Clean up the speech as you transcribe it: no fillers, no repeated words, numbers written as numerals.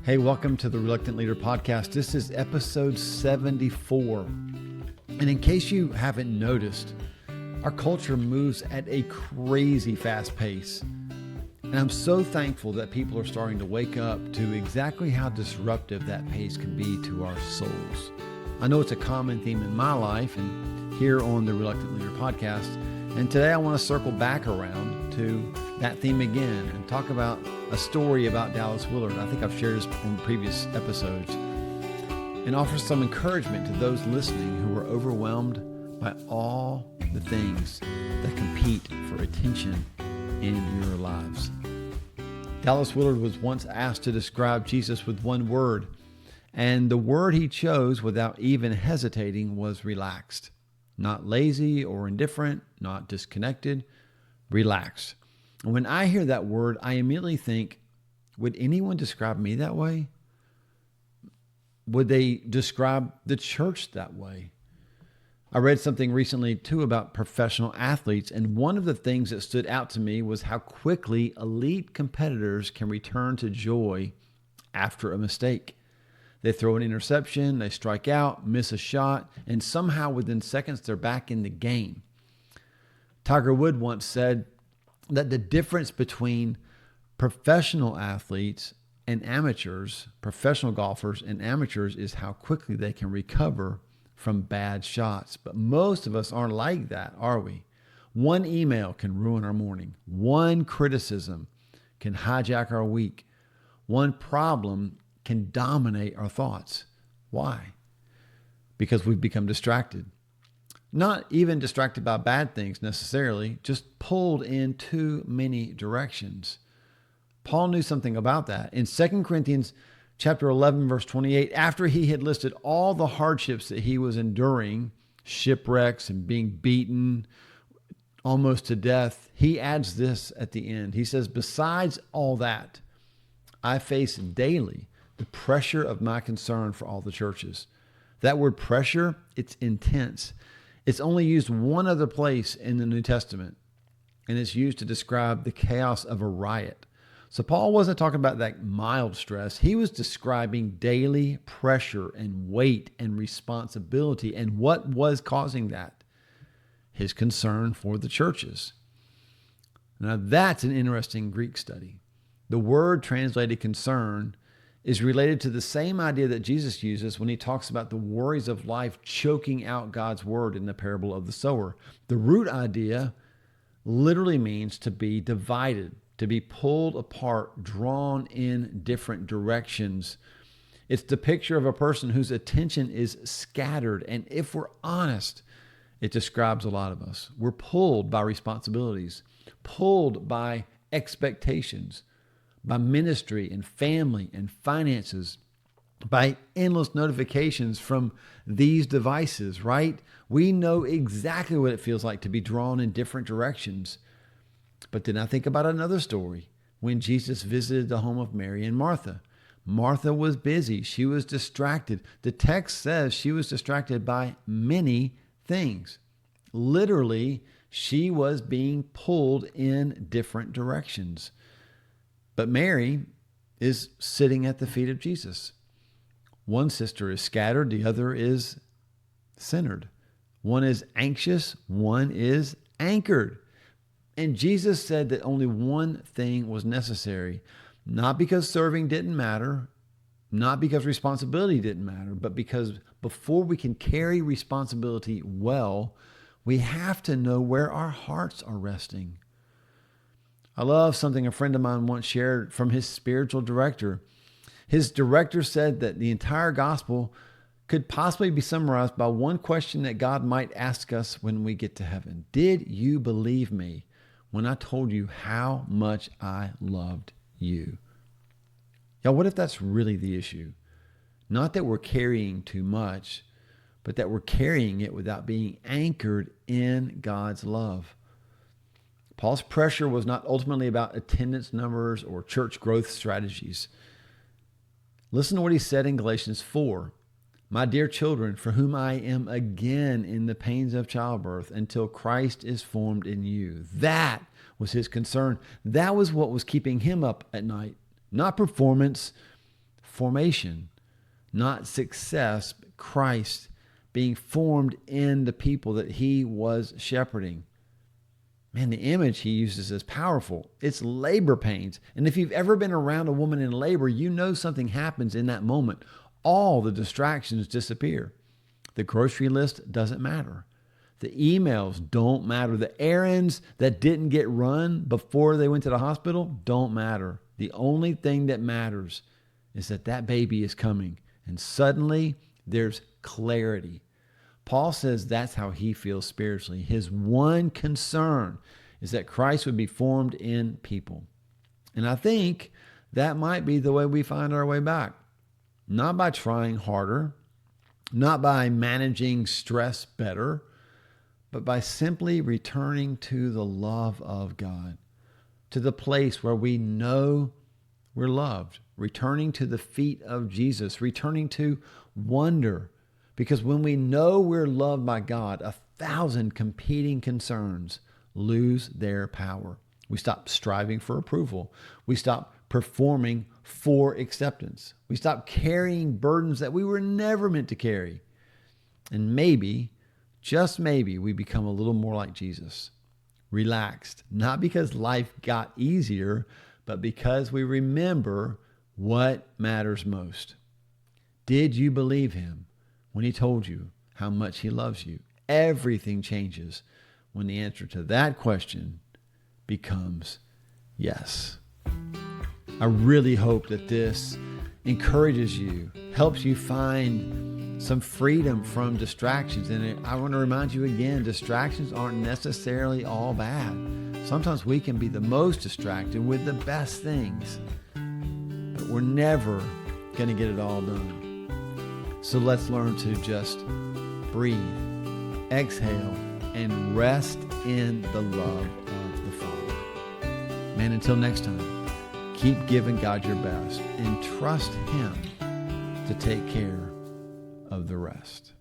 Hey, welcome to the Reluctant Leader Podcast. This is episode 74. And in case you haven't noticed, our culture moves at a crazy fast pace. And I'm so thankful that people are starting to wake up to exactly how disruptive that pace can be to our souls. I know it's a common theme in my life and here on the Reluctant Leader Podcast. And today I want to circle back around to that theme again and talk about a story about Dallas Willard. I think I've shared this from previous episodes, and offer some encouragement to those listening who are overwhelmed by all the things that compete for attention in your lives. Dallas Willard was once asked to describe Jesus with one word, and the word he chose without even hesitating was relaxed. Not lazy or indifferent, not disconnected, relaxed. And when I hear that word, I immediately think, would anyone describe me that way? Would they describe the church that way? I read something recently too about professional athletes, and one of the things that stood out to me was how quickly elite competitors can return to joy after a mistake. They throw an interception, they strike out, miss a shot, and somehow within seconds they're back in the game. Tiger Woods once said that the difference between professional athletes and amateurs, professional golfers and amateurs, is how quickly they can recover from bad shots. But most of us aren't like that, are we? One email can ruin our morning. One criticism can hijack our week. One problem can dominate our thoughts. Why? Because we've become distracted. Not even distracted by bad things necessarily, just pulled in too many directions. Paul knew something about that. In 2 Corinthians chapter 11, verse 28, after he had listed all the hardships that he was enduring, shipwrecks and being beaten almost to death, he adds this at the end. He says, besides all that, I face daily the pressure of my concern for all the churches. That word pressure, it's intense. It's only used one other place in the New Testament, and it's used to describe the chaos of a riot. So Paul wasn't talking about that mild stress. He was describing daily pressure and weight and responsibility. And what was causing that? His concern for the churches. Now that's an interesting Greek study. The word translated concern is related to the same idea that Jesus uses when he talks about the worries of life choking out God's word in the parable of the sower. The root idea literally means to be divided, to be pulled apart, drawn in different directions. It's the picture of a person whose attention is scattered. And if we're honest, it describes a lot of us. We're pulled by responsibilities, pulled by expectations, by ministry and family and finances, by endless notifications from these devices, right? We know exactly what it feels like to be drawn in different directions. But then I think about another story when Jesus visited the home of Mary and Martha. Martha was busy. She was distracted. The text says she was distracted by many things. Literally, she was being pulled in different directions. But Mary is sitting at the feet of Jesus. One sister is scattered, the other is centered. One is anxious, one is anchored. And Jesus said that only one thing was necessary, not because serving didn't matter, not because responsibility didn't matter, but because before we can carry responsibility well, we have to know where our hearts are resting. I love something a friend of mine once shared from his spiritual director. His director said that the entire gospel could possibly be summarized by one question that God might ask us when we get to heaven. Did you believe me when I told you how much I loved you? Y'all, what if that's really the issue? Not that we're carrying too much, but that we're carrying it without being anchored in God's love. Paul's pressure was not ultimately about attendance numbers or church growth strategies. Listen to what he said in Galatians 4. My dear children, for whom I am again in the pains of childbirth until Christ is formed in you. That was his concern. That was what was keeping him up at night. Not performance, formation, not success, but Christ being formed in the people that he was shepherding. Man, the image he uses is powerful. It's labor pains. And if you've ever been around a woman in labor, you know something happens in that moment. All the distractions disappear. The grocery list doesn't matter. The emails don't matter. The errands that didn't get run before they went to the hospital don't matter. The only thing that matters is that baby is coming. And suddenly there's clarity. Paul says that's how he feels spiritually. His one concern is that Christ would be formed in people. And I think that might be the way we find our way back. Not by trying harder, not by managing stress better, but by simply returning to the love of God, to the place where we know we're loved, returning to the feet of Jesus, returning to wonder. Because when we know we're loved by God, 1,000 competing concerns lose their power. We stop striving for approval. We stop performing for acceptance. We stop carrying burdens that we were never meant to carry. And maybe, just maybe, we become a little more like Jesus, relaxed, not because life got easier, but because we remember what matters most. Did you believe him when he told you how much he loves you? Everything changes when the answer to that question becomes yes. I really hope that this encourages you, helps you find some freedom from distractions. And I want to remind you again, distractions aren't necessarily all bad. Sometimes we can be the most distracted with the best things, but we're never going to get it all done. So let's learn to just breathe, exhale, and rest in the love of the Father. Man, until next time, keep giving God your best and trust him to take care of the rest.